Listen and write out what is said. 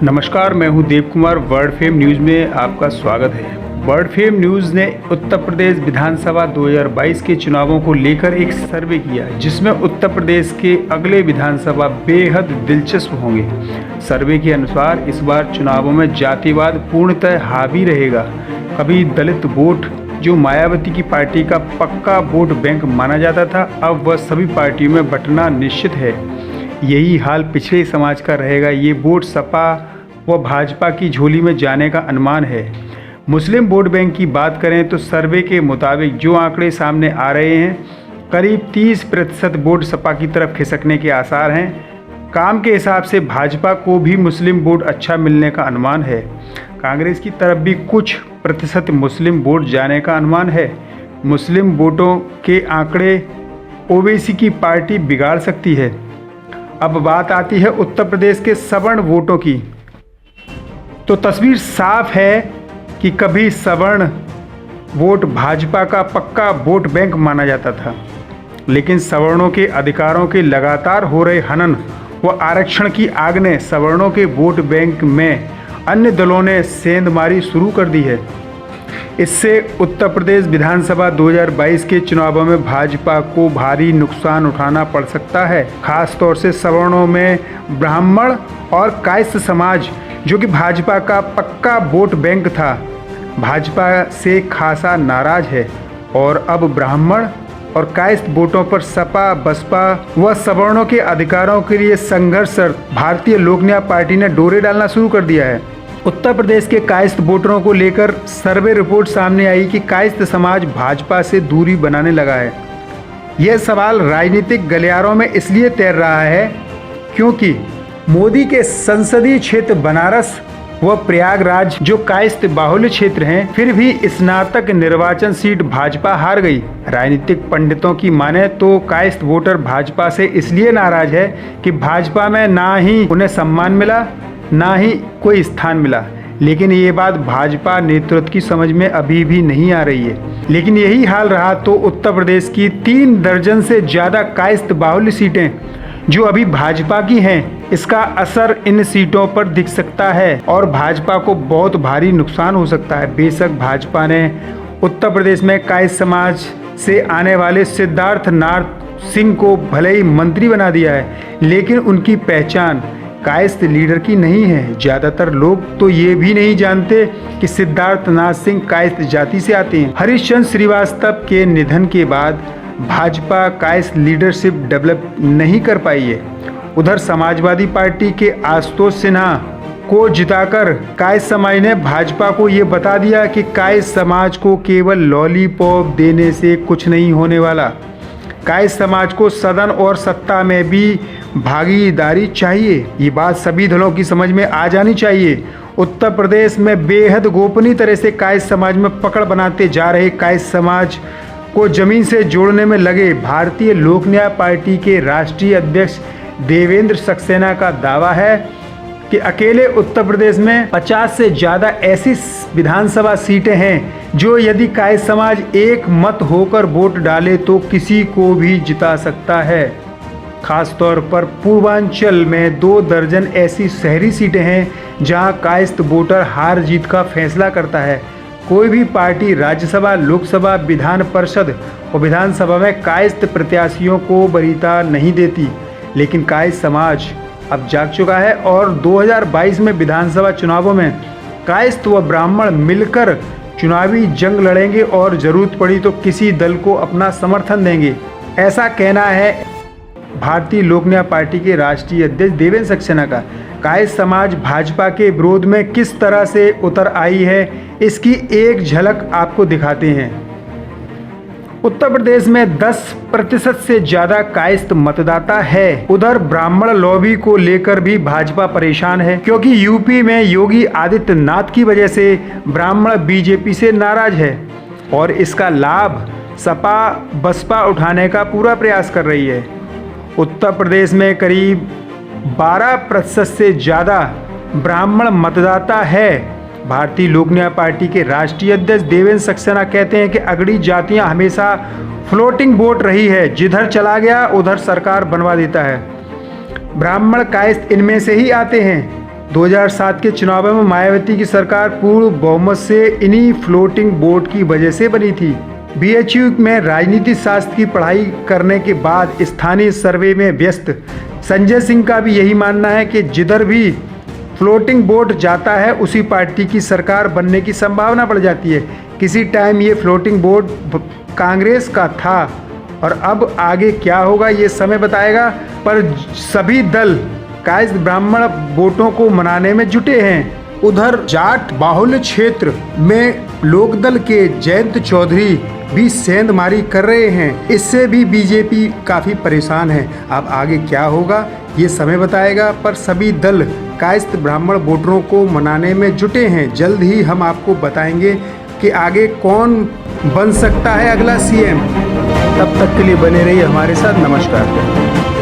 नमस्कार, मैं हूं Dev Kumar. World fame news में आपका स्वागत है। वर्ल्ड फेम न्यूज़ ने उत्तर प्रदेश विधानसभा 2022 के चुनावों को लेकर एक सर्वे किया, जिसमें उत्तर प्रदेश के अगले विधानसभा बेहद दिलचस्प होंगे। सर्वे के अनुसार इस बार चुनावों में जातिवाद पूर्णतः हावी रहेगा। कभी दलित वोट, जो मायावती की पार्टी का पक्का वोट बैंक माना जाता था, अब वह सभी पार्टियों में बंटना निश्चित है। यही हाल पिछड़े समाज का रहेगा। ये वोट सपा व भाजपा की झोली में जाने का अनुमान है। मुस्लिम वोट बैंक की बात करें तो सर्वे के मुताबिक जो आंकड़े सामने आ रहे हैं, करीब 30% वोट सपा की तरफ खिसकने के आसार हैं। काम के हिसाब से भाजपा को भी मुस्लिम वोट अच्छा मिलने का अनुमान है। कांग्रेस की तरफ भी कुछ प्रतिशत मुस्लिम वोट जाने का अनुमान है। मुस्लिम वोटों के आंकड़े ओवैसी की पार्टी बिगाड़ सकती है। अब बात आती है उत्तर प्रदेश के सवर्ण वोटों की, तो तस्वीर साफ है कि कभी सवर्ण वोट भाजपा का पक्का वोट बैंक माना जाता था, लेकिन सवर्णों के अधिकारों के लगातार हो रहे हनन व आरक्षण की आग ने सवर्णों के वोट बैंक में अन्य दलों ने सेंधमारी शुरू कर दी है। इससे उत्तर प्रदेश विधानसभा 2022 के चुनावों में भाजपा को भारी नुकसान उठाना पड़ सकता है। खास तौर से सवर्णों में ब्राह्मण और कायस्थ समाज, जो कि भाजपा का पक्का वोट बैंक था, भाजपा से खासा नाराज है और अब ब्राह्मण और कायस्थ वोटों पर सपा, बसपा व सवर्णों के अधिकारों के लिए संघर्ष भारतीय लोक न्याय पार्टी ने डोरे डालना शुरू कर दिया है। उत्तर प्रदेश के कायस्थ वोटरों को लेकर सर्वे रिपोर्ट सामने आई कि कायस्थ समाज भाजपा से दूरी बनाने लगा है। यह सवाल राजनीतिक गलियारों में इसलिए तैर रहा है क्योंकि मोदी के संसदीय क्षेत्र बनारस व प्रयागराज, जो कायस्थ बाहुल्य क्षेत्र हैं, फिर भी स्नातक निर्वाचन सीट भाजपा हार गई। राजनीतिक पंडितों की माने तो कायस्थ वोटर भाजपा से इसलिए नाराज है कि भाजपा में ना ही उन्हें सम्मान मिला, ना ही कोई स्थान मिला। लेकिन ये बात भाजपा नेतृत्व की समझ में अभी भी नहीं आ रही है। लेकिन यही हाल रहा तो उत्तर प्रदेश की 3 दर्जन से ज़्यादा कायस्थ बाहुल्य सीटें जो अभी भाजपा की हैं, इसका असर इन सीटों पर दिख सकता है और भाजपा को बहुत भारी नुकसान हो सकता है। बेशक भाजपा ने उत्तर प्रदेश में कायस्थ समाज से आने वाले सिद्धार्थ नाथ सिंह को भले ही मंत्री बना दिया है, लेकिन उनकी पहचान कायस्थ लीडर की नहीं है। ज़्यादातर लोग तो ये भी नहीं जानते कि सिद्धार्थ नाथ सिंह कायस्थ जाति से आते हैं। हरीशचंद्र श्रीवास्तव के निधन के बाद भाजपा कायस्थ लीडरशिप डेवलप नहीं कर पाई है। उधर समाजवादी पार्टी के आशुतोष सिन्हा को जिताकर कायस्थ समाज ने भाजपा को ये बता दिया कि कायस्थ समाज को केवल लॉलीपॉप देने से कुछ नहीं होने वाला। कायस्थ समाज को सदन और सत्ता में भी भागीदारी चाहिए। ये बात सभी दलों की समझ में आ जानी चाहिए। उत्तर प्रदेश में बेहद गोपनीय तरह से कायस्थ समाज में पकड़ बनाते जा रहे कायस्थ समाज को जमीन से जोड़ने में लगे भारतीय लोक न्याय पार्टी के राष्ट्रीय अध्यक्ष देवेंद्र सक्सेना का दावा है कि अकेले उत्तर प्रदेश में 50 से ज़्यादा ऐसी विधानसभा सीटें हैं जो यदि कायस्थ समाज एक मत होकर वोट डाले तो किसी को भी जिता सकता है। खास तौर पर पूर्वांचल में 2 दर्जन ऐसी शहरी सीटें हैं जहां कायस्थ वोटर हार जीत का फैसला करता है। कोई भी पार्टी राज्यसभा, लोकसभा, विधान परिषद और विधानसभा में कायस्थ प्रत्याशियों को वरीयता नहीं देती, लेकिन कायस्थ समाज अब जाग चुका है और 2022 में विधानसभा चुनावों में कायस्थ व ब्राह्मण मिलकर चुनावी जंग लड़ेंगे और जरूरत पड़ी तो किसी दल को अपना समर्थन देंगे। ऐसा कहना है भारतीय लोक न्याय पार्टी के राष्ट्रीय अध्यक्ष देवेंद्र सक्सेना का। कायस्थ समाज भाजपा के विरोध में किस तरह से उतर आई है, इसकी एक झलक आपको दिखाते हैं। उत्तर प्रदेश में 10% से ज्यादा कायस्थ मतदाता है। उधर ब्राह्मण लॉबी को लेकर भी भाजपा परेशान है, क्योंकि यूपी में योगी आदित्यनाथ की वजह से ब्राह्मण बीजेपी से नाराज है और इसका लाभ सपा बसपा उठाने का पूरा प्रयास कर रही है। उत्तर प्रदेश में करीब 12% से ज़्यादा ब्राह्मण मतदाता है भारतीय लोक न्याय पार्टी के राष्ट्रीय अध्यक्ष देवेंद्र सक्सेना कहते हैं कि अगड़ी जातियां हमेशा फ्लोटिंग बोट रही है, जिधर चला गया उधर सरकार बनवा देता है। ब्राह्मण कायस्थ इनमें से ही आते हैं। 2007 के चुनावों में मायावती की सरकार पूर्ण बहुमत से इन्हीं फ्लोटिंग बोट की वजह से बनी थी। बीएचयू में राजनीति शास्त्र की पढ़ाई करने के बाद स्थानीय सर्वे में व्यस्त संजय सिंह का भी यही मानना है कि जिधर भी फ्लोटिंग बोट जाता है उसी पार्टी की सरकार बनने की संभावना बढ़ जाती है। किसी टाइम ये फ्लोटिंग बोट कांग्रेस का था और अब आगे क्या होगा ये समय बताएगा, पर सभी दल कायस्थ ब्राह्मण वोटों को मनाने में जुटे हैं। उधर जाट बाहुल्य क्षेत्र में लोकदल के जयंत चौधरी भी सेंधमारी कर रहे हैं। इससे भी बीजेपी काफ़ी परेशान है। अब आगे क्या होगा ये समय बताएगा, पर सभी दल कायस्थ ब्राह्मण वोटरों को मनाने में जुटे हैं। जल्द ही हम आपको बताएंगे कि आगे कौन बन सकता है अगला सीएम। तब तक के लिए बने रहिए हमारे साथ। नमस्कार।